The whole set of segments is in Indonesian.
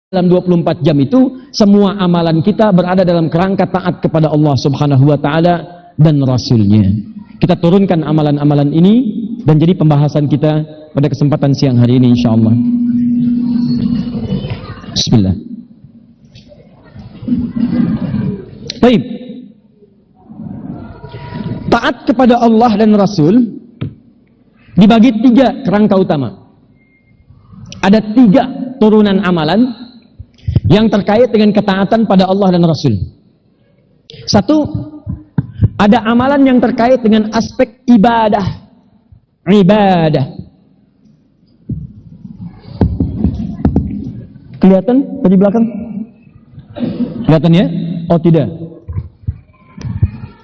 dalam 24 jam itu semua amalan kita berada dalam kerangka taat kepada Allah Subhanahu wa taala dan Rasul-Nya. Kita turunkan amalan-amalan ini dan jadi pembahasan kita pada kesempatan siang hari ini insyaallah. Bismillah. Baik. Taat kepada Allah dan Rasul dibagi 3 kerangka utama. Ada 3 turunan amalan yang terkait dengan ketaatan pada Allah dan Rasul. 1, ada amalan yang terkait dengan aspek ibadah. Ibadah. Kelihatan di belakang? Kelihatan ya? Oh tidak.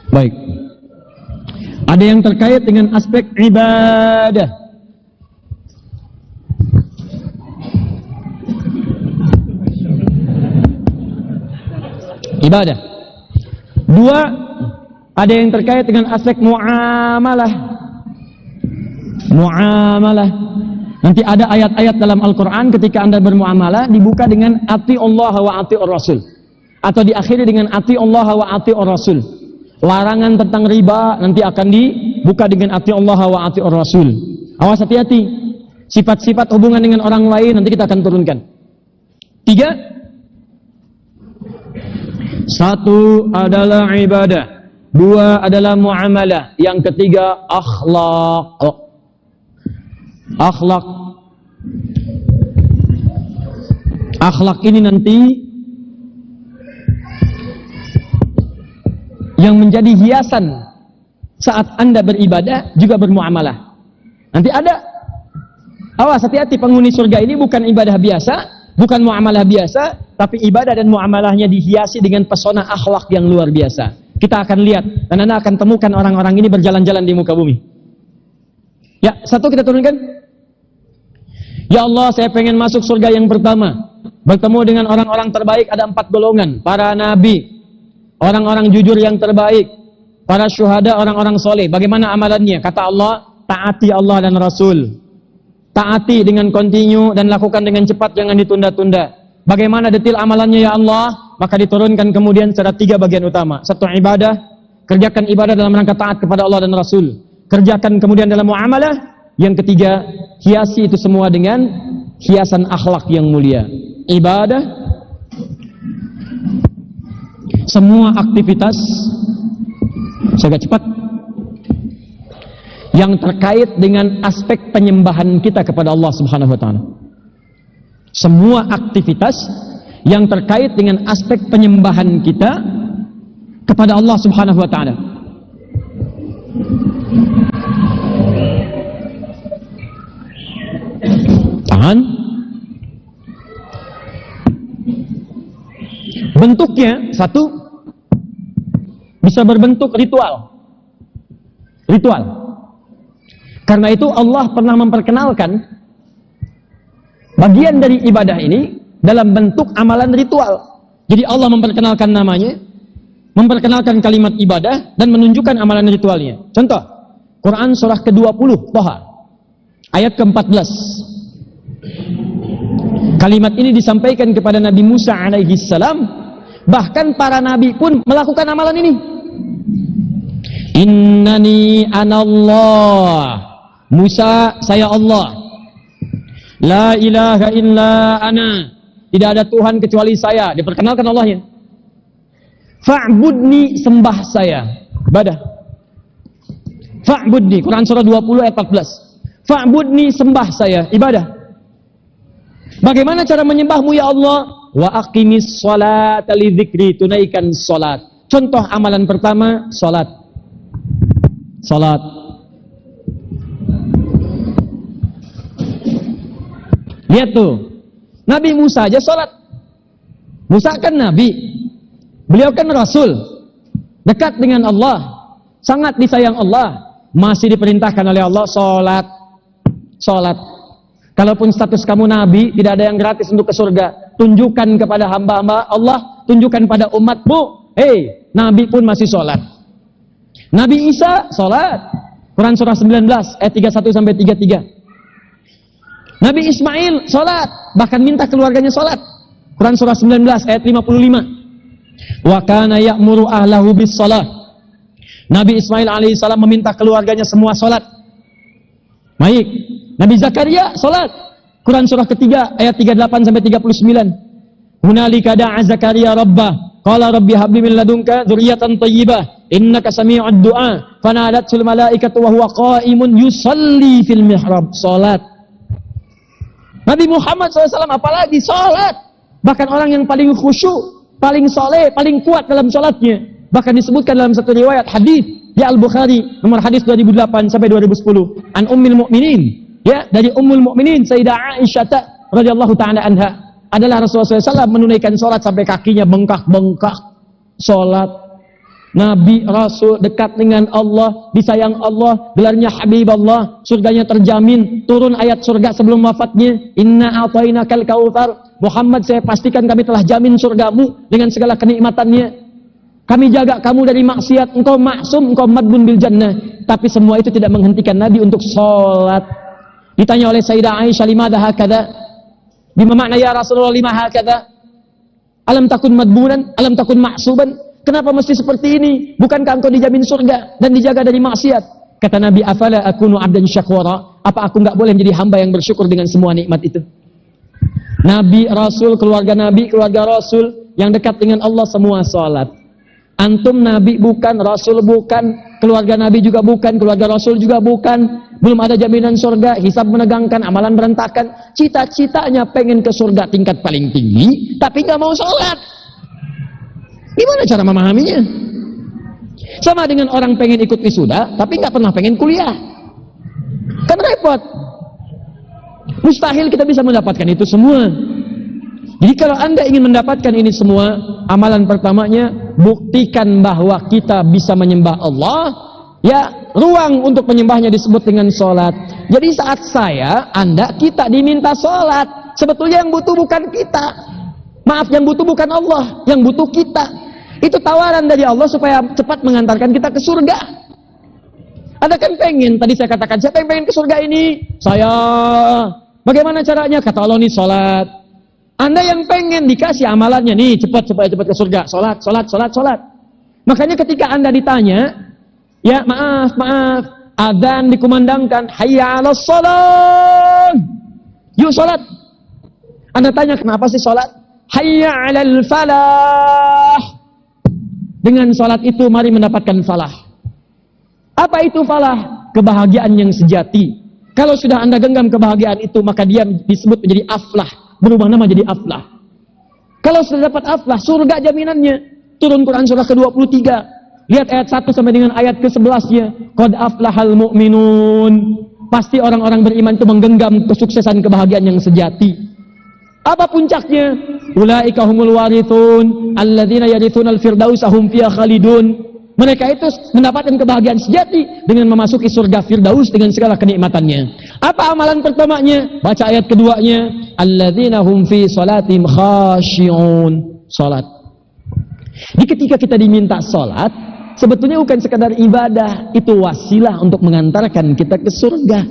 Baik. Ada yang terkait dengan aspek ibadah. Ibadah. 2, ada yang terkait dengan aspek muamalah. Muamalah. Nanti ada ayat-ayat dalam Al-Quran ketika Anda bermuamalah dibuka dengan ati Allah wa ati Rasul, atau diakhiri dengan ati Allah wa ati Rasul. Larangan tentang riba nanti akan dibuka dengan ati Allah wa ati Rasul. Awas, hati-hati. Sifat-sifat hubungan dengan orang lain nanti kita akan turunkan. 3, 1 adalah ibadah, 2 adalah muamalah, yang ketiga akhlak. Akhlak. Akhlak ini nanti yang menjadi hiasan saat Anda beribadah juga bermuamalah. Nanti ada, awas, hati-hati, penghuni surga ini bukan ibadah biasa, bukan muamalah biasa, tapi ibadah dan muamalahnya dihiasi dengan pesona akhlak yang luar biasa. Kita akan lihat dan Anda akan temukan orang-orang ini berjalan-jalan di muka bumi. Ya, 1 kita turunkan. Ya Allah, saya pengen masuk surga yang pertama. Bertemu dengan orang-orang terbaik, ada 4 golongan. Para nabi, orang-orang jujur yang terbaik, para syuhada, orang-orang soleh. Bagaimana amalannya? Kata Allah, taati Allah dan Rasul. Taati dengan kontinu dan lakukan dengan cepat, jangan ditunda-tunda. Bagaimana detail amalannya ya Allah? Maka diturunkan kemudian secara 3 bagian utama. 1 ibadah, kerjakan ibadah dalam rangka taat kepada Allah dan Rasul. Kerjakan kemudian dalam muamalah. Yang ketiga, hiasi itu semua dengan hiasan akhlak yang mulia. Ibadah, semua aktivitas, agak cepat, yang terkait dengan aspek penyembahan kita kepada Allah Subhanahu wa taala. Semua aktivitas yang terkait dengan aspek penyembahan kita kepada Allah Subhanahu wa taala. Tahan. Bentuknya 1 bisa berbentuk ritual. Ritual. Karena itu Allah pernah memperkenalkan bagian dari ibadah ini dalam bentuk amalan ritual. Jadi Allah memperkenalkan namanya, memperkenalkan kalimat ibadah, dan menunjukkan amalan ritualnya. Contoh, Quran surah ke-20, Toha, ayat ke-14. Kalimat ini disampaikan kepada Nabi Musa alaihi salam, bahkan para nabi pun melakukan amalan ini. Innani anallah. Musa, saya Allah. La ilaha illa ana. Tidak ada Tuhan kecuali saya. Diperkenalkan Allahnya. Fa'budni, sembah saya. Ibadah. Fa'budni, Quran surah 20 ayat 14. Fa'budni, sembah saya. Ibadah. Bagaimana cara menyembahmu ya Allah? Wa aqimis sholata li dzikri, tunaikan salat. Contoh amalan pertama, salat. Salat. Lihat tuh, Nabi Musa aja salat. Musa kan nabi, beliau kan rasul, dekat dengan Allah, sangat disayang Allah, masih diperintahkan oleh Allah salat. Salat. Kalaupun status kamu nabi, tidak ada yang gratis untuk ke surga. Tunjukkan kepada hamba-hamba Allah, tunjukkan pada umatmu, hei, nabi pun masih salat. Nabi Isa salat. Quran surah 19 ayat 31 sampai 33. Nabi Ismail sholat, bahkan minta keluarganya sholat. Quran surah 19 ayat 55. Wa kana ya'muru ahlahu bis shalah. Nabi Ismail alaihissalam meminta keluarganya semua salat. Baik. Nabi Zakaria salat. Quran surah ketiga ayat 38 sampai 39. Hunalika da'a Zakaria rabbah qala rabbi habli min ladunka dzurriyyatan thayyibah innaka sami'ud du'a fanadatul malaikatu wa huwa qa'imun yusalli fil mihrab. Salat. Nabi Muhammad SAW apalagi salat. Bahkan orang yang paling khusyuk, paling soleh, paling kuat dalam salatnya. Bahkan disebutkan dalam satu riwayat hadis ya Al-Bukhari nomor hadis 2008 sampai 2010 an Ummul Mukminin, ya, dari Ummul Mukminin Sayyidah Aisyah radhiyallahu taala anha, adalah Rasulullah SAW menunaikan salat sampai kakinya bengkak-bengkak. Salat. Nabi Rasul dekat dengan Allah, disayang Allah, gelarnya Habib Allah, surganya terjamin, turun ayat surga sebelum wafatnya, inna a'tainakal kautsar. Muhammad, saya pastikan kami telah jamin surgamu dengan segala kenikmatannya. Kami jaga kamu dari maksiat, engkau maksum, engkau madbun bil jannah. Tapi semua itu tidak menghentikan Nabi untuk sholat. Ditanya oleh Sayyidah Aisyah, limadha hakadha? Bima makna ya Rasulullah lima hakadha? Alam takun madbunan, alam takun maksuban? Kenapa mesti seperti ini? Bukankah engkau dijamin surga dan dijaga dari maksiat? Kata Nabi, afala akunu abdan syakwara? Apa aku enggak boleh menjadi hamba yang bersyukur dengan semua nikmat itu? Nabi, Rasul, keluarga Nabi, keluarga Rasul yang dekat dengan Allah semua salat. Antum Nabi bukan, Rasul bukan, keluarga Nabi juga bukan, keluarga Rasul juga bukan. Belum ada jaminan surga, hisab menegangkan, amalan berantakan. Cita-citanya pengen ke surga tingkat paling tinggi, tapi nggak mau sholat. Gimana cara memahaminya? Sama dengan orang pengen ikut wisuda, tapi nggak pernah pengen kuliah. Kan repot. Mustahil kita bisa mendapatkan itu semua. Jadi kalau Anda ingin mendapatkan ini semua, amalan pertamanya, buktikan bahwa kita bisa menyembah Allah, ya, ruang untuk menyembahnya disebut dengan sholat. Jadi saat saya, Anda, kita diminta sholat, sebetulnya yang butuh bukan kita. Maaf, yang butuh bukan Allah, yang butuh kita. Itu tawaran dari Allah supaya cepat mengantarkan kita ke surga. Anda kan pengen, tadi saya katakan, siapa yang pengen ke surga ini? Saya. Bagaimana caranya? Kata Allah, nih sholat. Anda yang pengen dikasih amalannya, nih cepat supaya cepat ke surga. Sholat, sholat, sholat, sholat. Makanya ketika Anda ditanya, ya maaf, adzan dikumandangkan, hayya 'alas shalah. Yuk sholat. Anda tanya, kenapa sih sholat? Hayya 'alal falah. Dengan sholat itu mari mendapatkan falah. Apa itu falah? Kebahagiaan yang sejati. Kalau sudah Anda genggam kebahagiaan itu, maka dia disebut menjadi aflah, berubah nama jadi aflah. Kalau sudah dapat aflah, surga jaminannya. Turun Quran surah ke-23. Lihat ayat 1 sampai dengan ayat ke-11-nya. Qad aflahal mu'minun. Pasti orang-orang beriman itu menggenggam kesuksesan kebahagiaan yang sejati. Apa puncaknya? Ulaika humul warithun alladzina yarithunal firdausa hum fiha khalidun. Mereka itu mendapatkan kebahagiaan sejati dengan memasuki surga Firdaus dengan segala kenikmatannya. Apa amalan pertamanya? Baca ayat keduanya, alladzina hum fi shalatim khashi'un. Salat. Jadi ketika kita diminta salat, sebetulnya bukan sekadar ibadah, itu wasilah untuk mengantarkan kita ke surga.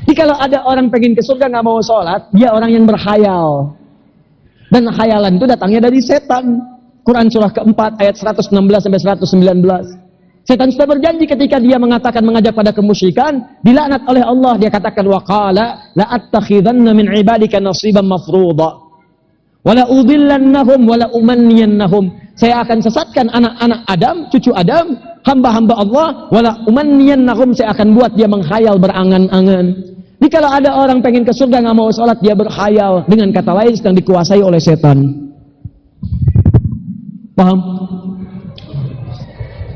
Jadi kalau ada orang pengen ke surga nggak mau sholat, dia orang yang berkhayal. Dan khayalan itu datangnya dari setan. Quran surah keempat ayat 116 sampai 119. Setan sudah berjanji ketika dia mengatakan mengajak pada kemusyrikan, dilaknat oleh Allah. Dia katakan waqala la attakhidanna min ibadika nasiban mafruḍa wala udhillannahum wala umanniyannahum. Saya akan sesatkan anak-anak Adam, cucu Adam, hamba-hamba Allah, wala umanniyannahum, saya akan buat dia menghayal berangan-angan. Jadi kalau ada orang pengen ke surga nggak mau sholat, dia berkhayal, dengan kata lain sedang dikuasai oleh setan. Paham?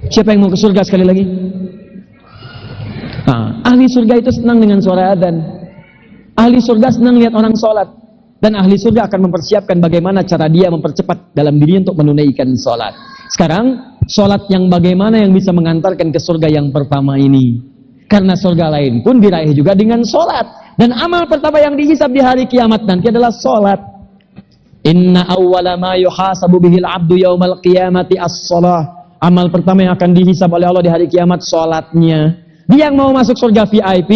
Siapa yang mau ke surga sekali lagi? Nah, ahli surga itu senang dengan suara adzan. Ahli surga senang lihat orang sholat. Dan ahli surga akan mempersiapkan bagaimana cara dia mempercepat dalam diri untuk menunaikan sholat. Sekarang, sholat yang bagaimana yang bisa mengantarkan ke surga yang pertama ini? Karena surga lain pun diraih juga dengan sholat. Dan amal pertama yang dihisab di hari kiamat nanti adalah sholat. Inna awwala ma yuhasabu bihil abdu yaumal qiyamati as-sholah. Amal pertama yang akan dihisab oleh Allah di hari kiamat, sholatnya. Dia yang mau masuk surga VIP,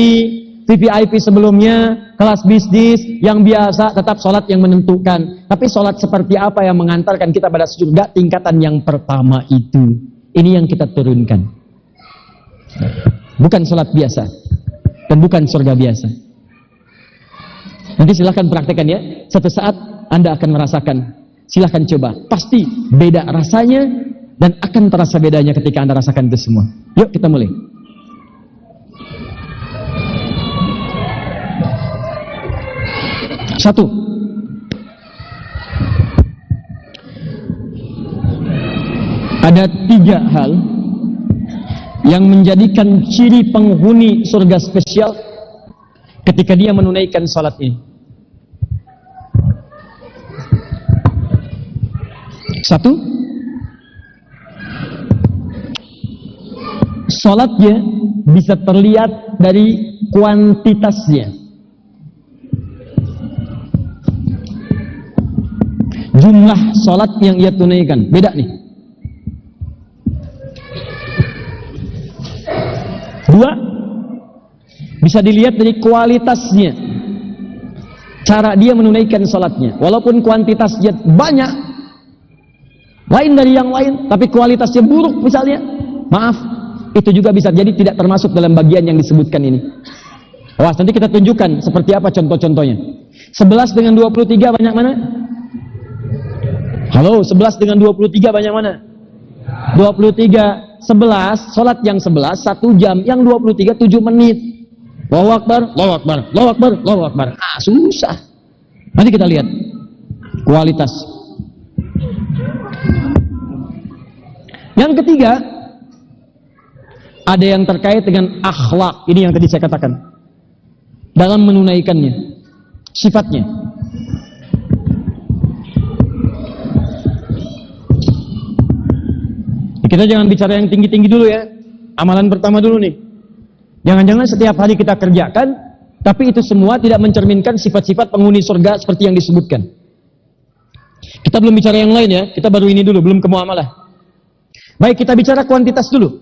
VVIP sebelumnya, kelas bisnis, yang biasa, tetap sholat yang menentukan. Tapi sholat seperti apa yang mengantarkan kita pada surga? Tingkatan yang pertama itu. Ini yang kita turunkan. Bukan sholat biasa. Dan bukan surga biasa. Nanti silahkan praktekkan ya. Satu saat Anda akan merasakan. Silahkan coba. Pasti beda rasanya dan akan terasa bedanya ketika Anda rasakan itu semua. Yuk kita mulai. Satu. Ada 3 hal yang menjadikan ciri penghuni surga spesial ketika dia menunaikan salat ini. Satu, salatnya bisa terlihat dari kuantitasnya. Jumlah salat yang ia tunaikan, beda nih. 2, bisa dilihat dari kualitasnya, cara dia menunaikan salatnya. Walaupun kuantitasnya banyak, lain dari yang lain, tapi kualitasnya buruk misalnya, maaf, itu juga bisa jadi tidak termasuk dalam bagian yang disebutkan ini. Wah, nanti kita tunjukkan seperti apa contoh-contohnya. 11 dengan 23 banyak mana? Halo, 11 dengan 23 banyak mana? 23, 11, sholat yang 11, 1 jam, yang 23, 7 menit. Allahu Akbar, Allahu Akbar, Allahu Akbar, Allahu Akbar. Ah, susah. Nanti kita lihat kualitas. Yang ketiga, ada yang terkait dengan akhlak. Ini yang tadi saya katakan. Dalam menunaikannya, sifatnya. Kita jangan bicara yang tinggi-tinggi dulu ya. Amalan pertama dulu nih. Jangan-jangan setiap hari kita kerjakan, tapi itu semua tidak mencerminkan sifat-sifat penghuni surga seperti yang disebutkan. Kita belum bicara yang lain ya. Kita baru ini dulu, belum ke muamalah. Baik, kita bicara kuantitas dulu.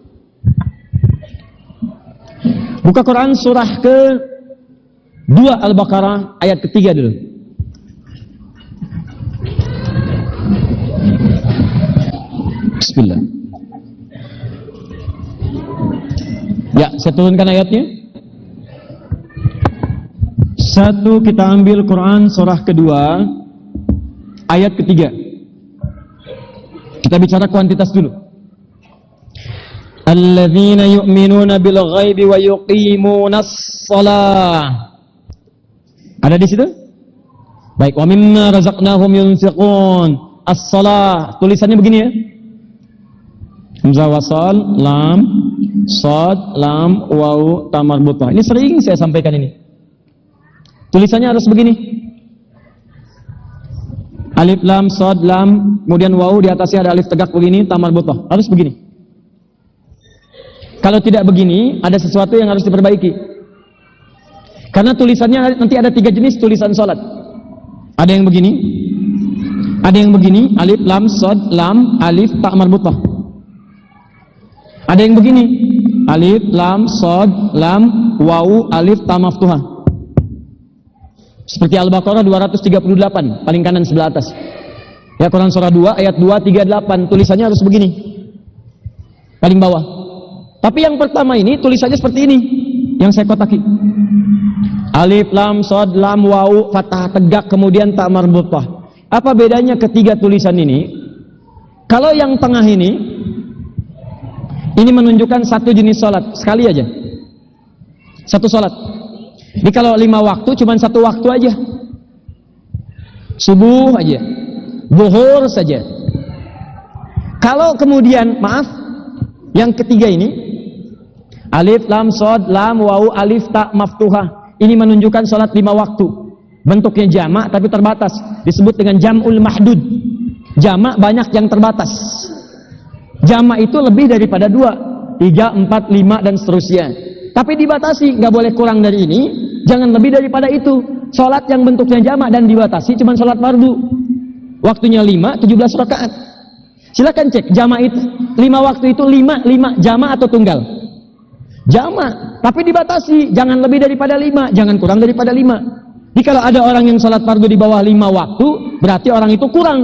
Buka Quran surah ke-2 Al-Baqarah ayat ke-3 dulu. Bismillah. Ya, saya turunkan ayatnya. 1, kita ambil Quran surah ke-2 ayat ke-3. Kita bicara kuantitas dulu. Alladzina yu'minuna bil ghaibi wa yuqimunas shalah. Ada di situ? Baik, wa mimma razaqnahum yunfiqun. As-shalah, tulisannya begini ya. Hamzah wasal, lam, shad, lam, waw, ta marbutah. Ini sering saya sampaikan ini. Tulisannya harus begini. Alif lam, shad, lam, kemudian waw, di atasnya ada alif tegak begini, ta marbutah. Harus begini. Kalau tidak begini, ada sesuatu yang harus diperbaiki. Karena tulisannya nanti ada 3 jenis tulisan salat. Ada yang begini, ada yang begini, alif lam, shad, lam, alif, ta marbutah. Ada yang begini, alif, lam, shad, lam, waw, alif, ta maftuhah. Seperti Al-Baqarah 238, paling kanan sebelah atas. Ya, Quran surah 2 ayat 238, tulisannya harus begini. Paling bawah. Tapi yang pertama ini tulisannya seperti ini, yang saya kotaki. Alif, lam, shad, lam, waw, fathah tegak, kemudian ta marbutah. Apa bedanya ketiga tulisan ini? Kalau yang tengah ini menunjukkan satu jenis sholat, sekali aja. Satu sholat. Jadi kalau 5 waktu, cuma 1 waktu aja. Subuh aja. Zuhur saja. Kalau kemudian, maaf, yang ketiga ini, alif, lam, shad, lam, waw, alif, ta maftuhah. Ini menunjukkan sholat 5 waktu. Bentuknya jamak tapi terbatas. Disebut dengan jam'ul mahdud. Jamak banyak yang terbatas. Jamak itu lebih daripada 2, 3, 4, 5 dan seterusnya. Tapi dibatasi, nggak boleh kurang dari ini, jangan lebih daripada itu. Sholat yang bentuknya jamak dan dibatasi cuma sholat fardu. Waktunya 5, 17 rakaat. Silakan cek jamak itu 5 waktu itu 5 jamak atau tunggal. Jamak, tapi dibatasi, jangan lebih daripada 5, jangan kurang daripada 5. Jadi kalau ada orang yang sholat fardu di bawah 5 waktu, berarti orang itu kurang.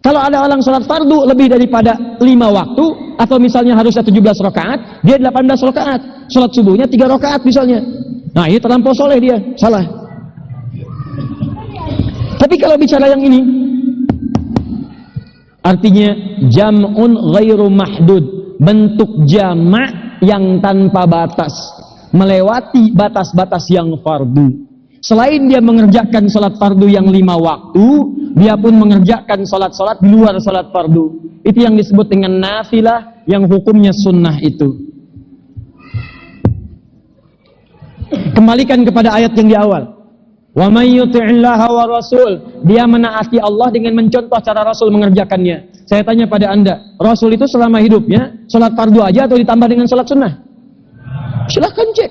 Kalau ada orang sholat fardu lebih daripada 5 waktu, atau misalnya harusnya 17 rakaat, dia 18 rakaat. Sholat subuhnya 3 rakaat misalnya. Nah ini terlampau soleh dia, salah. Tapi kalau bicara yang ini, artinya jam'un ghairu mahdud, bentuk jamak yang tanpa batas, melewati batas-batas yang fardu. Selain dia mengerjakan sholat fardu yang 5 waktu, dia pun mengerjakan sholat-sholat di luar sholat fardu. Itu yang disebut dengan nafilah, yang hukumnya sunnah itu. Kembalikan kepada ayat yang di awal. Wa may yuti'illaha wa rasul, dia menaati Allah dengan mencontoh cara Rasul mengerjakannya. Saya tanya pada Anda, Rasul itu selama hidupnya sholat fardu aja atau ditambah dengan sholat sunnah? Silahkan cek.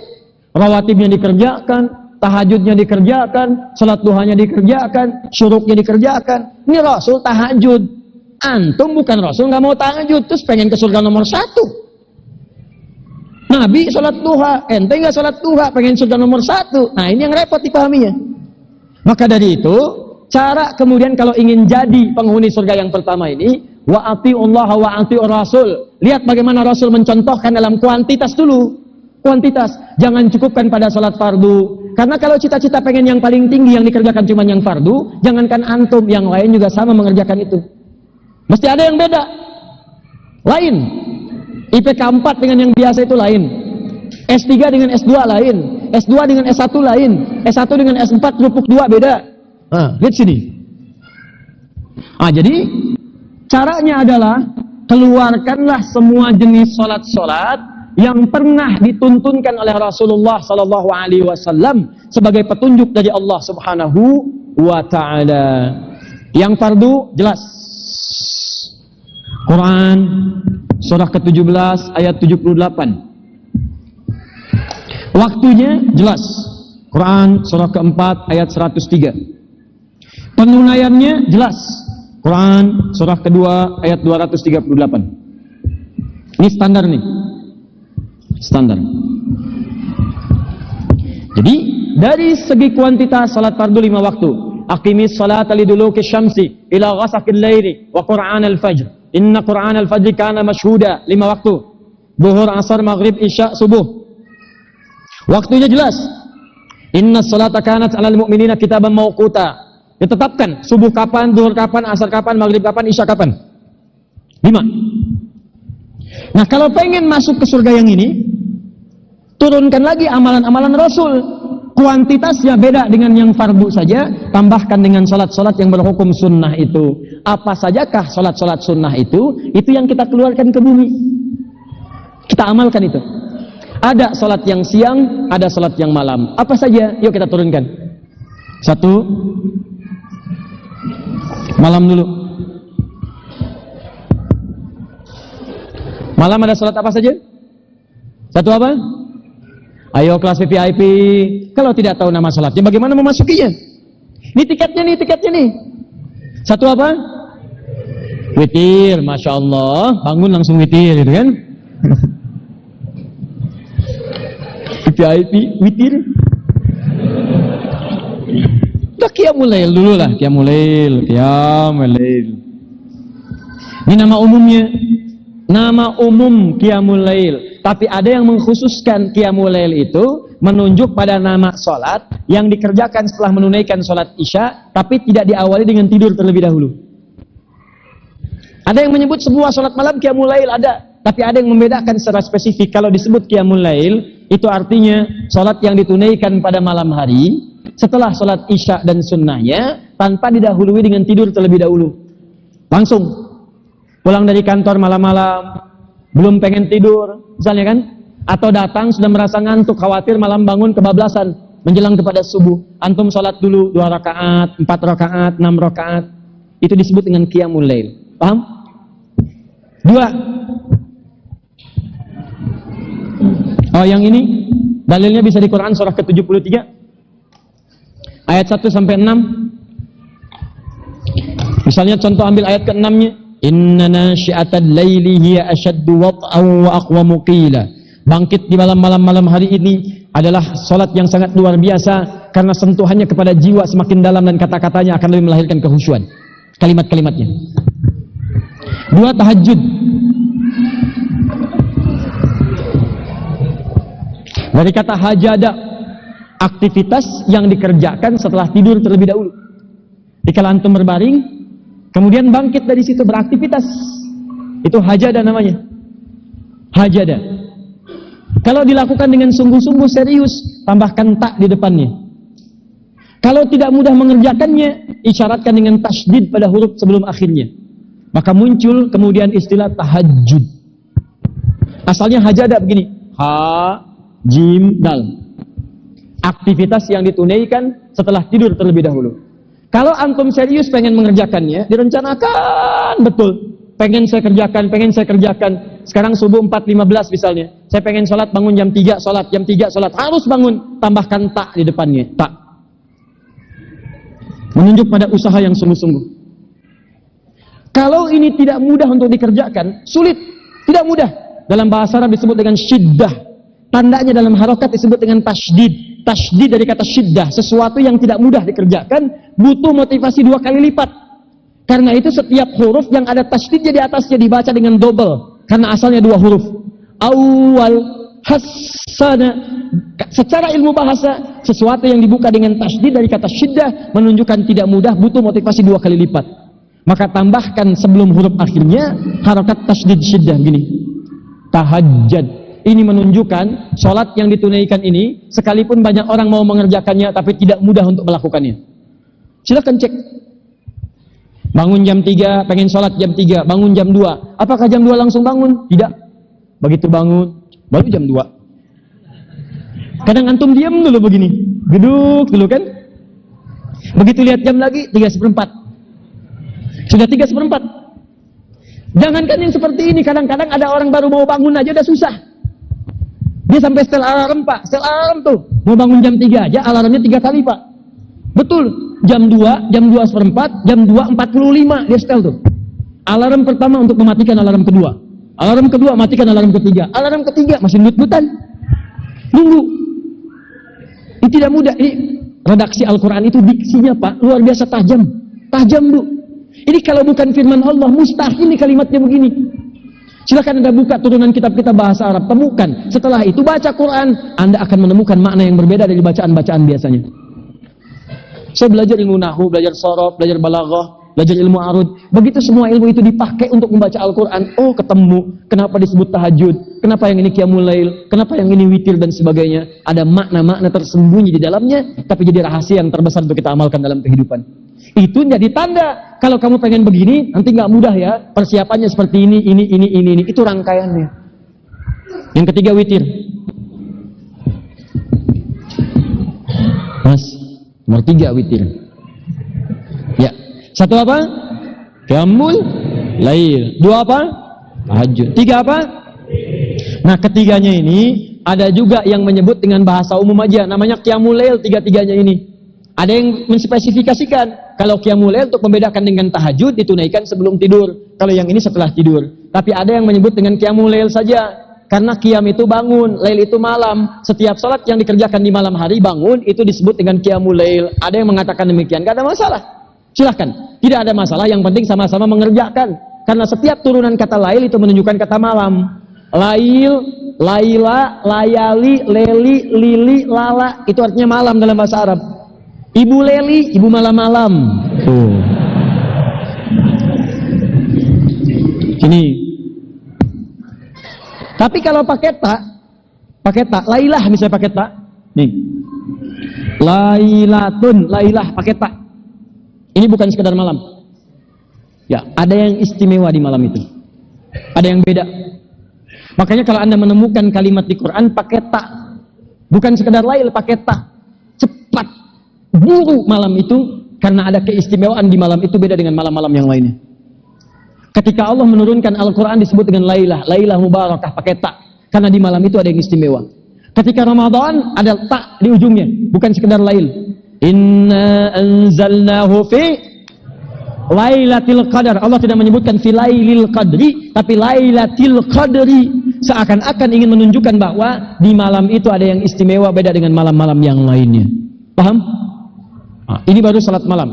Rawatibnya dikerjakan, tahajudnya dikerjakan, sholat duhanya dikerjakan, syuruknya dikerjakan. Ini Rasul tahajud. Antum bukan Rasul, nggak mau tahajud, terus pengen ke surga nomor 1. Nabi sholat duha, ente nggak sholat duha, pengen surga nomor 1. Nah ini yang repot dipahaminya. Maka dari itu, cara kemudian kalau ingin jadi penghuni surga yang pertama ini, wa ati'ullah wa ati'ur rasul. Lihat bagaimana Rasul mencontohkan dalam kuantitas dulu. Kuantitas, jangan cukupkan pada sholat fardu. Karena kalau cita-cita pengen yang paling tinggi yang dikerjakan cuma yang fardu, jangankan antum, yang lain juga sama mengerjakan itu. Mesti ada yang beda. Lain. IPK 4 dengan yang biasa itu lain. S3 dengan S2 lain. S2 dengan S1 lain. S1 dengan S4 kerupuk 2 beda. Lihat sini. Jadi caranya adalah keluarkanlah semua jenis sholat-sholat yang pernah dituntunkan oleh Rasulullah Sallallahu Alaihi Wasallam sebagai petunjuk dari Allah Subhanahu Wa Taala. Yang fardu jelas. Quran surah ke-17 ayat 78. Waktunya jelas. Quran surah ke-4 ayat 103. Penunaiannya jelas. Quran surah kedua ayat 238. Ini standar nih. Standar. Jadi dari segi kuantitas salat fardu 5 waktu. Aqimis salata liduluki syamsi ila ghasaqil laili wa Qur'an al-fajr. Inna Qur'an al-fajr kana mashhuda. 5 waktu. Zuhur, asar, maghrib, isya, subuh. Waktunya jelas. Inna salata kanat 'alal mu'minina kitaban mawquta. Ditetapkan subuh kapan, zuhur kapan, asar kapan, maghrib kapan, isya kapan. 5. Nah, kalau pengen masuk ke surga yang ini, turunkan lagi amalan-amalan Rasul. Kuantitasnya beda dengan yang fardu saja, tambahkan dengan salat-salat yang berhukum sunnah itu. Apa sajakah salat-salat sunnah itu? Itu yang kita keluarkan ke bumi. Kita amalkan itu. Ada salat yang siang, ada salat yang malam. Apa saja? Yuk kita turunkan. 1. Malam dulu. Malam ada salat apa saja? 1 apa? Ayo kelas VIP. Kalau tidak tahu nama salatnya, bagaimana memasukinya? Ini tiketnya nih. 1 apa? Witir, Masya Allah. Bangun langsung witir, gitu kan? VIP, witir. Udah qiyamul lail dulu lah, qiyamul lail. Ini nama umumnya. Nama umum qiyamul lail. Tapi ada yang mengkhususkan qiyamul lail itu menunjuk pada nama sholat yang dikerjakan setelah menunaikan sholat isya, tapi tidak diawali dengan tidur terlebih dahulu. Ada yang menyebut sebuah sholat malam qiyamul lail, ada. Tapi ada yang membedakan secara spesifik. Kalau disebut qiyamul lail, itu artinya sholat yang ditunaikan pada malam hari setelah sholat isya dan sunnahnya, tanpa didahului dengan tidur terlebih dahulu. Langsung pulang dari kantor malam-malam, belum pengen tidur misalnya kan, atau datang sudah merasa ngantuk, khawatir malam bangun kebablasan menjelang kepada subuh, antum sholat dulu 2 rakaat, 4 rakaat, 6 rakaat, itu disebut dengan qiyamul lail. Paham? 2. Yang ini dalilnya bisa di Quran surah ke-73 ayat 1 sampai 6. Misalnya contoh ambil ayat ke-6-nya. Inna nasyi'atal laili hiya ashaddu wat'an wa aqwamu qila Bangkit di malam hari ini adalah salat yang sangat luar biasa karena sentuhannya kepada jiwa semakin dalam dan kata-katanya akan lebih melahirkan kehusyuan. Kalimat-kalimatnya. 2, tahajud. Dari kata hajada, aktivitas yang dikerjakan setelah tidur terlebih dahulu. Dikala antum berbaring, kemudian bangkit dari situ beraktivitas. Itu hajada namanya. Hajada. Kalau dilakukan dengan sungguh-sungguh serius, tambahkan tak di depannya. Kalau tidak mudah mengerjakannya, isyaratkan dengan tasydid pada huruf sebelum akhirnya. Maka muncul kemudian istilah tahajud. Asalnya hajada begini. Ha, jim, dal. Aktivitas yang ditunaikan setelah tidur terlebih dahulu. Kalau antum serius pengen mengerjakannya, direncanakan betul. Pengen saya kerjakan. Sekarang subuh 4.15 misalnya. Saya pengen sholat, bangun jam 3, sholat. Jam 3, sholat. Harus bangun. Tambahkan tak di depannya. Tak. Menunjuk pada usaha yang sungguh-sungguh. Kalau ini tidak mudah untuk dikerjakan, sulit. Tidak mudah. Dalam bahasa Arab disebut dengan syiddah. Tandanya dalam harokat disebut dengan tasydid. Tasydid dari kata syiddah. Sesuatu yang tidak mudah dikerjakan, butuh motivasi 2 kali lipat. Karena itu setiap huruf yang ada tasydidnya di atasnya dibaca dengan double. Karena asalnya 2 huruf. Awal, hassana. Secara ilmu bahasa, sesuatu yang dibuka dengan tasydid dari kata syiddah menunjukkan tidak mudah, butuh motivasi 2 kali lipat. Maka tambahkan sebelum huruf akhirnya harokat tasydid syiddah begini. Tahajjud. Ini menunjukkan sholat yang ditunaikan ini, sekalipun banyak orang mau mengerjakannya, tapi tidak mudah untuk melakukannya. Silakan cek. Bangun jam 3, pengen sholat jam 3, bangun jam 2. Apakah jam 2 langsung bangun? Tidak. Begitu bangun, baru jam 2. Kadang antum diam dulu begini. Geduk dulu kan? Begitu lihat jam lagi, 3:04. Sudah 3:04. Jangankan yang seperti ini, kadang-kadang ada orang baru mau bangun aja udah susah. Dia sampai setel alarm, Pak. Setel alarm tuh. Mau bangun jam 3 aja, alarmnya 3 kali, Pak. Betul. Jam 2, jam 2:04, jam 2:45 dia setel tuh. Alarm pertama untuk mematikan alarm kedua. Alarm kedua matikan alarm ketiga. Alarm ketiga masih nut-nutan. Nunggu. Ini tidak mudah. Ini redaksi Al-Quran itu diksinya, Pak, luar biasa tajam. Tajam, Bu. Ini kalau bukan firman Allah, mustahil nih kalimatnya begini. Silakan Anda buka turunan kitab-kitab bahasa Arab, temukan. Setelah itu baca Quran, Anda akan menemukan makna yang berbeda dari bacaan-bacaan biasanya. Saya belajar ilmu nahu, belajar sorof, belajar balaghah, belajar ilmu arud. Begitu semua ilmu itu dipakai untuk membaca Al-Quran, oh ketemu. Kenapa disebut tahajud? Kenapa yang ini qiyamul lail? Kenapa yang ini witir dan sebagainya? Ada makna-makna tersembunyi di dalamnya, tapi jadi rahasia yang terbesar untuk kita amalkan dalam kehidupan. Itu jadi tanda. Kalau kamu pengen begini, nanti nggak mudah ya. Persiapannya seperti ini. Itu rangkaiannya. Yang ketiga witir. Mas, nomor 3 witir. Ya. 1 apa? Qiyamul lail. 2 apa? Tahajud. 3 apa? Nah, ketiganya ini ada juga yang menyebut dengan bahasa umum aja, namanya qiyamul lail. 3-3-nya ini. Ada yang menspesifikasikan kalau qiyamul lail untuk membedakan dengan tahajud ditunaikan sebelum tidur. Kalau yang ini setelah tidur. Tapi ada yang menyebut dengan qiyamul lail saja. Karena qiyam itu bangun, lail itu malam. Setiap salat yang dikerjakan di malam hari bangun itu disebut dengan qiyamul lail. Ada yang mengatakan demikian, enggak ada masalah. Silahkan, tidak ada masalah. Yang penting sama-sama mengerjakan. Karena setiap turunan kata lail itu menunjukkan kata malam. Lail, laila, layali, leli, lili, lala. Itu artinya malam dalam bahasa Arab. Ibu leli, ibu malam-malam. Tuh. Ini. Tapi kalau pakai tak, lailah misalnya pakai tak. Nih. Lailatun, lailah pakai tak. Ini bukan sekedar malam. Ya, ada yang istimewa di malam itu. Ada yang beda. Makanya kalau Anda menemukan kalimat di Quran pakai tak, bukan sekedar lail, pakai tak. Cepat. Buru malam itu, karena ada keistimewaan di malam itu beda dengan malam-malam yang lainnya. Ketika Allah menurunkan Al-Quran disebut dengan lailah, lailah mubarakah pakai tak, karena di malam itu ada yang istimewa. Ketika Ramadan ada tak di ujungnya, bukan sekedar lail. Inna anzalnahu fi lailatul qadar. Allah tidak menyebutkan fi lailil qadri, tapi lailatul qadri. seakan-akan ingin menunjukkan bahwa di malam itu ada yang istimewa beda dengan malam-malam yang lainnya. Paham? Ini baru salat malam.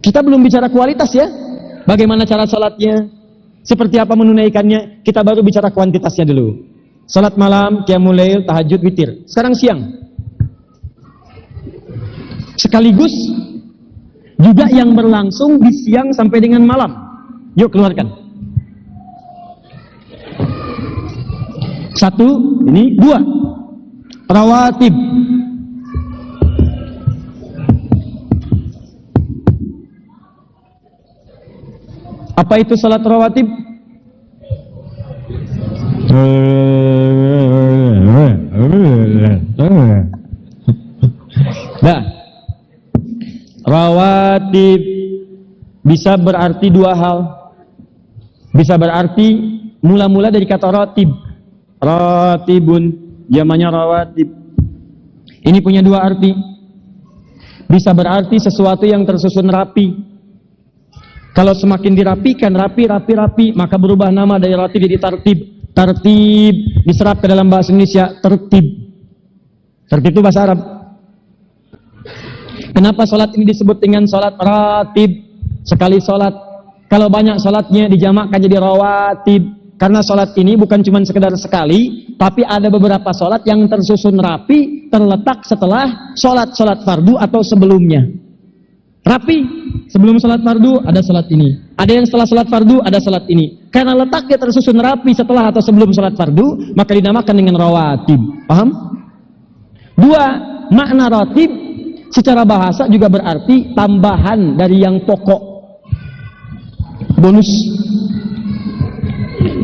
Kita belum bicara kualitas ya. Bagaimana cara salatnya? Seperti apa menunaikannya? Kita baru bicara kuantitasnya dulu. Salat malam, qiyamul lail, tahajud, witir. Sekarang siang. Sekaligus juga yang berlangsung di siang sampai dengan malam. Yuk keluarkan. 1, ini 2. Rawatib. Apa itu salat rawatib? Nah, rawatib bisa berarti dua hal. Bisa berarti mula-mula dari kata ratib. Ratibun, jamannya rawatib. Ini punya dua arti. Bisa berarti sesuatu yang tersusun rapi. Kalau semakin dirapikan, rapi, maka berubah nama dari ratib jadi tartib. Tartib diserap ke dalam bahasa Indonesia, tertib. Tertib itu bahasa Arab. Kenapa sholat ini disebut dengan sholat ratib? Sekali sholat. Kalau banyak sholatnya dijamakkan jadi rawatib. Karena sholat ini bukan cuma sekedar sekali, tapi ada beberapa sholat yang tersusun rapi, terletak setelah sholat fardu atau sebelumnya. Rapi, sebelum sholat fardu ada sholat ini. Ada yang setelah sholat fardu ada sholat ini. Karena letaknya tersusun rapi setelah atau sebelum sholat fardu, maka dinamakan dengan rawatib. Paham? 2. Makna ratib secara bahasa juga berarti tambahan dari yang pokok. Bonus.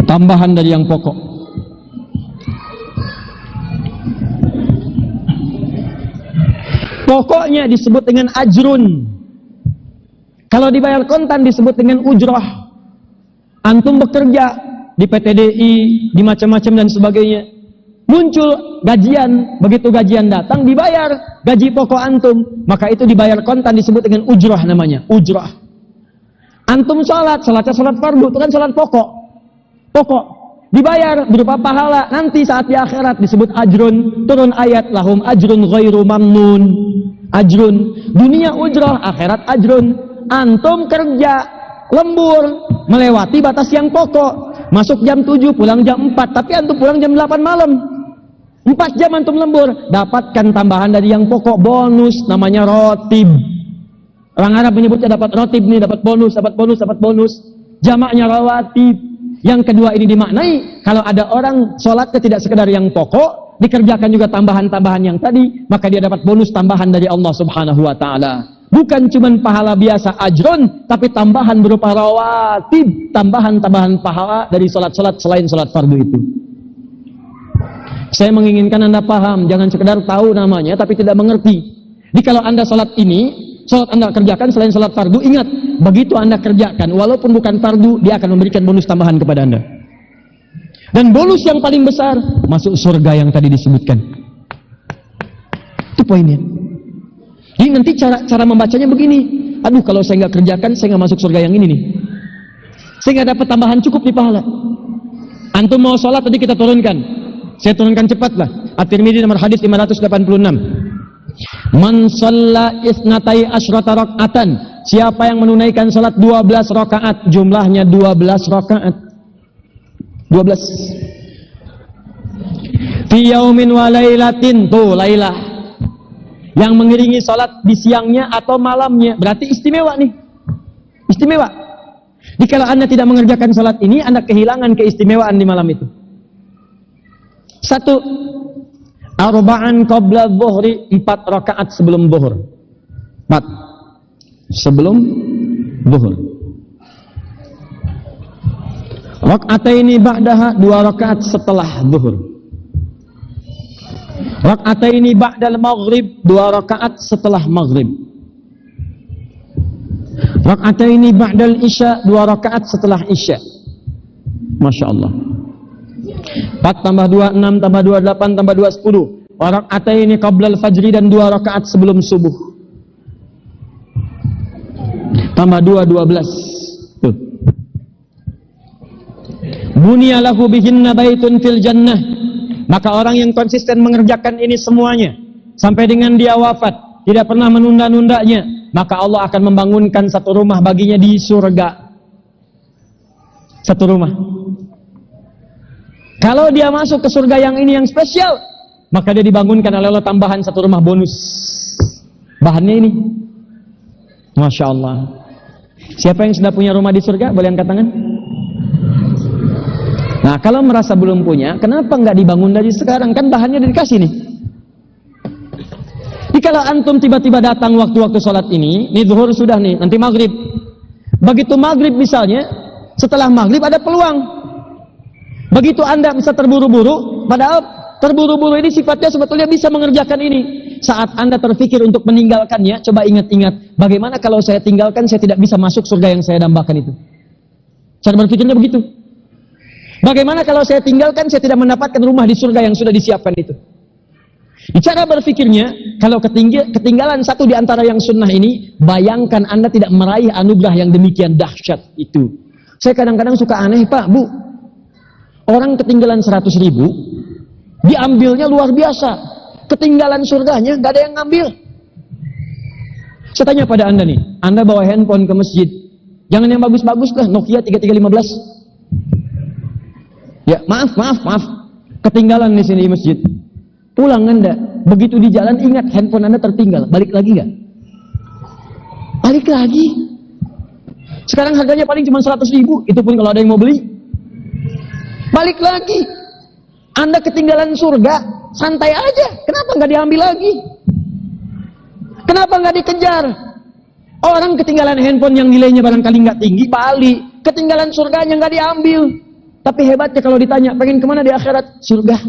Tambahan dari yang pokok. Pokoknya disebut dengan ajrun. Kalau dibayar kontan disebut dengan ujrah. Antum bekerja di PTDI, di macam-macam dan sebagainya. Muncul gajian, begitu gajian datang dibayar gaji pokok antum, maka itu dibayar kontan disebut dengan ujrah namanya, ujrah. Antum salatnya salat fardu, itu kan salat pokok. Pokok dibayar berupa pahala, nanti saat di akhirat disebut ajrun. Turun ayat lahum ajrun ghairu mamnun. Ajrun, dunia ujrah, akhirat ajrun. Antum kerja lembur melewati batas yang pokok, masuk jam 7 pulang jam 4, tapi antum pulang jam 8 malam. 4 jam antum lembur, dapatkan tambahan dari yang pokok, bonus, namanya rotib. Orang Arab menyebutnya dapat rotib nih, dapat bonus. Jamaknya rawatib. Yang kedua ini dimaknai, kalau ada orang sholatnya tidak sekedar yang pokok, dikerjakan juga tambahan-tambahan yang tadi, maka dia dapat bonus tambahan dari Allah Subhanahu wa ta'ala. Bukan cuma pahala biasa ajrun, tapi tambahan berupa rawatib, tambahan-tambahan pahala dari sholat-sholat selain sholat fardu itu. Saya menginginkan Anda paham, jangan sekedar tahu namanya tapi tidak mengerti. Jadi kalau Anda sholat ini, sholat Anda kerjakan selain sholat fardu, ingat, begitu Anda kerjakan, walaupun bukan fardu, dia akan memberikan bonus tambahan kepada Anda. Dan bonus yang paling besar, masuk surga yang tadi disebutkan. Itu poinnya. Jadi nanti cara membacanya begini. Aduh, kalau saya nggak kerjakan, saya nggak masuk surga yang ini nih. Saya nggak dapat tambahan cukup di pahala. Antum mau sholat tadi kita turunkan. Saya turunkan cepat lah. At-Tirmidzi nomor hadis 586. Man shalla isnatai asyrata raka'atan. Siapa yang menunaikan sholat 12 rakaat, jumlahnya 12 rakaat. 12. Fi yaumin wa lailatin, tuh lailah. Yang mengiringi sholat di siangnya atau malamnya, berarti istimewa nih. Istimewa. Jadi kalau Anda tidak mengerjakan sholat ini, Anda kehilangan keistimewaan di malam itu. 1. Arba'an qabla dhuhri, 4 rakaat sebelum zuhur. 4 sebelum zuhur. Raka'ataini ba'daha, 2 rakaat setelah zuhur. Raka'ataini ba'dal maghrib, 2 rakaat setelah maghrib. Raka'ataini ba'dal isya, 2 rakaat setelah isya. Masya Allah. 4 tambah 2, 6 tambah 2, 8 tambah 2, 10. Raka'ataini qablal fajri, dan 2 rakaat sebelum subuh. Tambah 2, 12. Tuh. Bunya lahu bihinna baitun fil jannah. Maka orang yang konsisten mengerjakan ini semuanya sampai dengan dia wafat, tidak pernah menunda-nundanya, maka Allah akan membangunkan satu rumah baginya di surga. Satu rumah. Kalau dia masuk ke surga yang ini yang spesial, maka dia dibangunkan oleh Allah tambahan satu rumah bonus. Bahannya ini. Masya Allah. Siapa yang sudah punya rumah di surga? Boleh angkat tangan? Nah, kalau merasa belum punya, kenapa nggak dibangun dari sekarang? Kan bahannya udah dikasih nih. Jadi kalau antum tiba-tiba datang waktu-waktu sholat ini zuhur sudah nih, nanti maghrib. Begitu maghrib misalnya, setelah maghrib ada peluang. Begitu anda bisa terburu-buru, padahal terburu-buru ini sifatnya sebetulnya bisa mengerjakan ini. Saat anda terfikir untuk meninggalkannya, coba ingat-ingat, bagaimana kalau saya tinggalkan, saya tidak bisa masuk surga yang saya dambakan itu. Cara berpikirnya begitu. Bagaimana kalau saya tinggalkan, saya tidak mendapatkan rumah di surga yang sudah disiapkan itu. Cara berpikirnya, kalau ketinggalan satu di antara yang sunnah ini, bayangkan anda tidak meraih anugerah yang demikian dahsyat itu. Saya kadang-kadang suka aneh, Pak, Bu. Orang ketinggalan 100.000, diambilnya luar biasa. Ketinggalan surganya, nggak ada yang ngambil. Saya tanya pada anda nih, anda bawa handphone ke masjid, jangan yang bagus-bagus lah, Nokia 3315. Ya, maaf. Ketinggalan di sini di masjid. Pulang anda, begitu di jalan ingat handphone anda tertinggal, balik lagi nggak? Balik lagi. Sekarang harganya paling cuma 100.000, itu pun kalau ada yang mau beli. Balik lagi. Anda ketinggalan surga, santai aja. Kenapa nggak diambil lagi? Kenapa nggak dikejar? Orang ketinggalan handphone yang nilainya barangkali nggak tinggi, balik. Ketinggalan surganya nggak diambil. Tapi hebatnya kalau ditanya, pengen kemana di akhirat? Surga.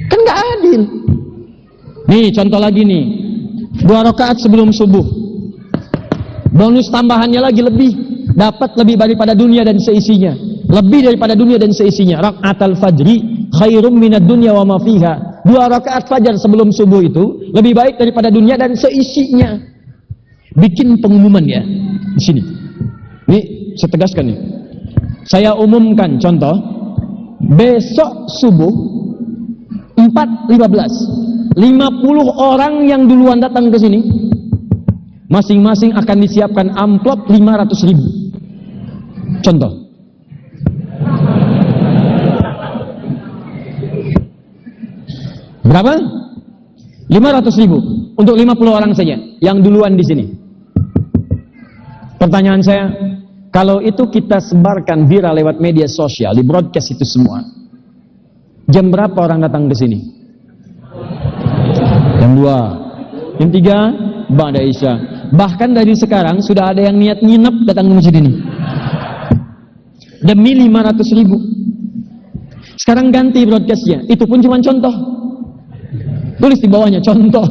Kan nggak adil. Nih contoh lagi nih, 2 rakaat sebelum subuh. Bonus tambahannya lagi lebih, dapat lebih daripada dunia dan seisinya. Lebih daripada dunia dan seisinya. Rakaatul fajri khairum minad dunya wa ma fiha. 2 rakaat fajar sebelum subuh itu lebih baik daripada dunia dan seisinya. Bikin pengumuman ya di sini. Ini saya tegaskan nih. Saya umumkan contoh, besok subuh 4.15, 50 orang yang duluan datang ke sini, masing-masing akan disiapkan amplop 500.000. Contoh. Berapa? 500.000 untuk 50 orang saja yang duluan di sini. Pertanyaan saya, kalau itu kita sebarkan viral lewat media sosial, di broadcast itu semua, jam berapa orang datang ke sini? Jam 2, jam 3, ba'da isya. Bahkan dari sekarang sudah ada yang niat nginep datang ke masjid ini. Demi 500.000. Sekarang ganti broadcastnya, itu pun cuma contoh. Tulis di bawahnya, contoh.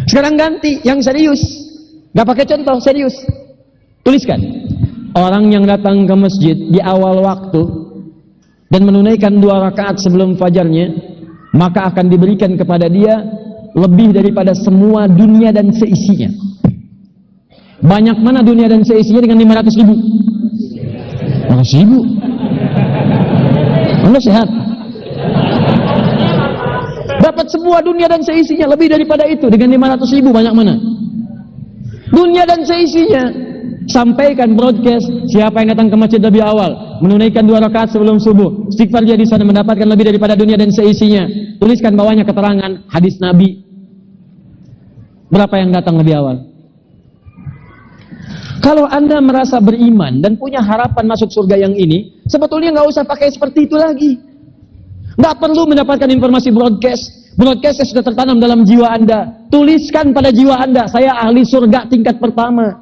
Sekarang ganti, yang serius. Gak pakai contoh, serius. Tuliskan. Orang yang datang ke masjid di awal waktu dan menunaikan 2 rakaat sebelum fajarnya, maka akan diberikan kepada dia lebih daripada semua dunia dan seisinya. Banyak mana dunia dan seisinya dengan 500.000? 500.000. Anda sehat. Dapat semua dunia dan seisinya, lebih daripada itu dengan 500.000. Banyak mana? Dunia dan seisinya. Sampaikan broadcast, siapa yang datang ke masjid lebih awal, menunaikan 2 rakaat sebelum subuh, istighfar dia di sana mendapatkan lebih daripada dunia dan seisinya. Tuliskan bawahnya keterangan hadis Nabi. Berapa yang datang lebih awal? Kalau Anda merasa beriman dan punya harapan masuk surga yang ini, sebetulnya nggak usah pakai seperti itu lagi. Nggak perlu mendapatkan informasi broadcast. Broadcast yang sudah tertanam dalam jiwa Anda. Tuliskan pada jiwa Anda, saya ahli surga tingkat pertama.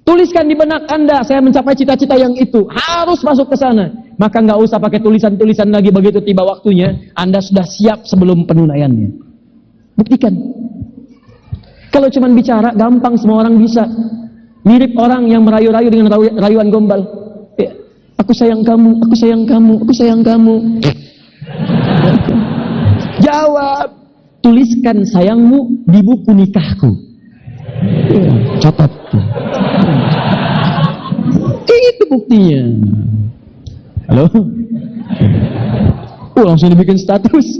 Tuliskan di benak Anda, saya mencapai cita-cita yang itu, harus masuk ke sana. Maka nggak usah pakai tulisan-tulisan lagi, begitu tiba waktunya, Anda sudah siap sebelum penunaiannya. Buktikan. Kalau cuma bicara, gampang, semua orang bisa. Mirip orang yang merayu-rayu dengan rayuan gombal. Ya, aku sayang kamu, aku sayang kamu, aku sayang kamu. Jawab, tuliskan sayangmu di buku nikahku. Catat. Itu buktinya. Halo? Langsung dibikin status.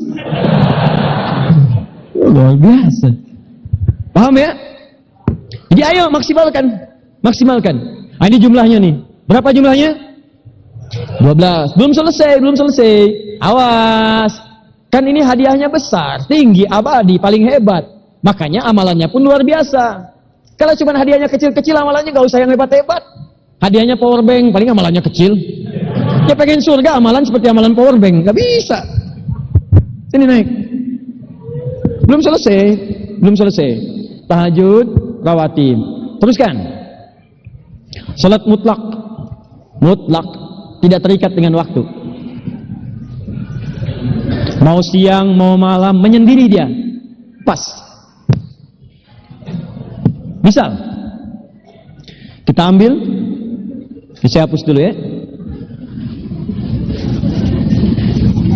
Luar biasa. Paham ya? Jadi ayo maksimalkan. Nah, ini jumlahnya nih. Berapa jumlahnya? 12. Belum selesai. Awas. Kan ini hadiahnya besar, tinggi, abadi, paling hebat. Makanya amalannya pun luar biasa. Kalau cuma hadiahnya kecil-kecil, amalannya gak usah yang hebat-hebat. Hadiahnya power bank, paling amalannya kecil. Ya pengen surga, amalan seperti amalan power bank. Gak bisa. Sini naik. Belum selesai. Tahajud, rawatib. Teruskan. Salat mutlak. Tidak terikat dengan waktu. Mau siang, mau malam, menyendiri dia. Pas. Misal, kita ambil, saya hapus dulu ya.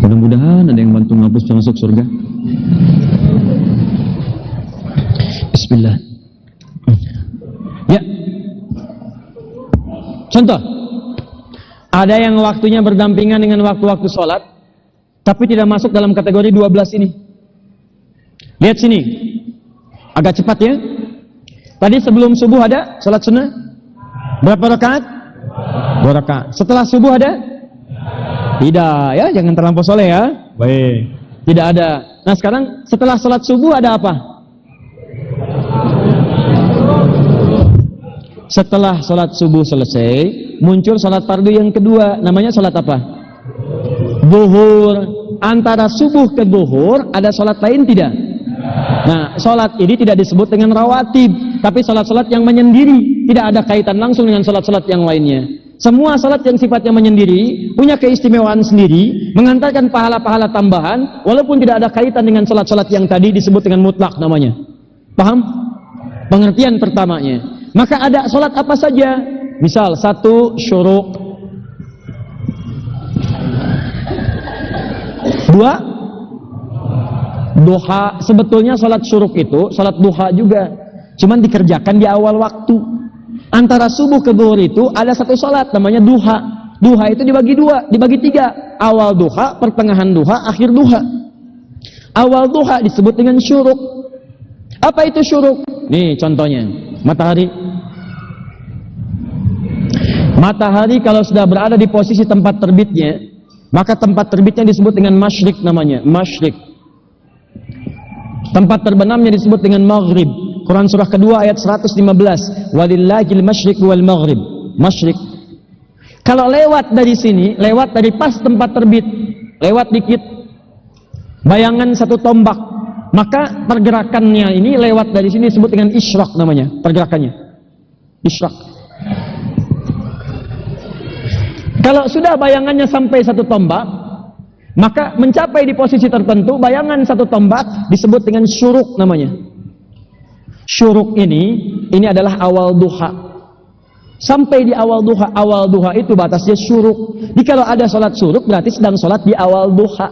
Mudah-mudahan ada yang bantu ngapus masuk surga. Bismillah. Ya. Contoh. Ada yang waktunya berdampingan dengan waktu-waktu sholat, tapi tidak masuk dalam kategori 12 ini. Lihat sini. Agak cepat ya. Tadi sebelum subuh ada sholat sunnah? Berapa rakaat? 2 rakaat. Setelah subuh ada? Tidak ya, jangan terlampau soleh ya. Baik. Tidak ada. Nah sekarang setelah sholat subuh ada apa? Setelah sholat subuh selesai, muncul sholat fardu yang kedua. Namanya sholat apa? Zuhur. Antara subuh ke zuhur ada sholat lain tidak? Nah, sholat ini tidak disebut dengan rawatib, tapi sholat-sholat yang menyendiri, tidak ada kaitan langsung dengan sholat-sholat yang lainnya. Semua sholat yang sifatnya menyendiri, punya keistimewaan sendiri, mengantarkan pahala-pahala tambahan, walaupun tidak ada kaitan dengan sholat-sholat yang tadi disebut dengan mutlak namanya. Paham? Pengertian pertamanya. Maka ada sholat apa saja? Misal, 1 syuruk, 2 duha. Sebetulnya salat syuruk itu salat duha juga, cuman dikerjakan di awal waktu. Antara subuh ke zuhur itu ada satu salat namanya duha. Duha itu dibagi 2, dibagi 3. Awal duha, pertengahan duha, akhir duha. Awal duha disebut dengan syuruk. Apa itu syuruk? Nih contohnya, matahari. Matahari kalau sudah berada di posisi tempat terbitnya, maka tempat terbitnya disebut dengan masyrik namanya, masyrik. Tempat terbenamnya disebut dengan maghrib. Quran surah kedua ayat 115. Walillahil masyriq wal maghrib. Masyriq. Kalau lewat dari sini, lewat dari pas tempat terbit, lewat dikit, bayangan 1 tombak, maka pergerakannya ini lewat dari sini disebut dengan isyraq namanya, pergerakannya. Isyraq. Kalau sudah bayangannya sampai 1 tombak, maka mencapai di posisi tertentu, bayangan 1 tombak disebut dengan syuruk namanya. Syuruk ini adalah awal duha. Sampai di awal duha itu batasnya syuruk. Jadi kalau ada sholat syuruk berarti sedang sholat di awal duha.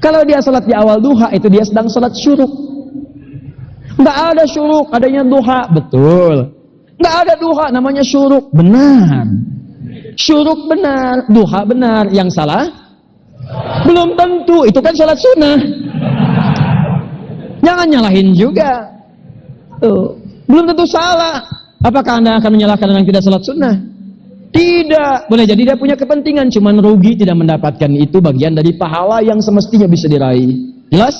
Kalau dia sholat di awal duha itu dia sedang sholat syuruk. Nggak ada syuruk, adanya duha. Betul. Nggak ada duha, namanya syuruk. Benar. Syuruk benar, duha benar. Yang salah? Belum tentu, itu kan sholat sunnah. Jangan nyalahin juga. Tuh. Belum tentu salah. Apakah Anda akan menyalahkan orang yang tidak sholat sunnah? Tidak. Boleh jadi dia punya kepentingan, cuman rugi tidak mendapatkan itu bagian dari pahala yang semestinya bisa diraih. Jelas?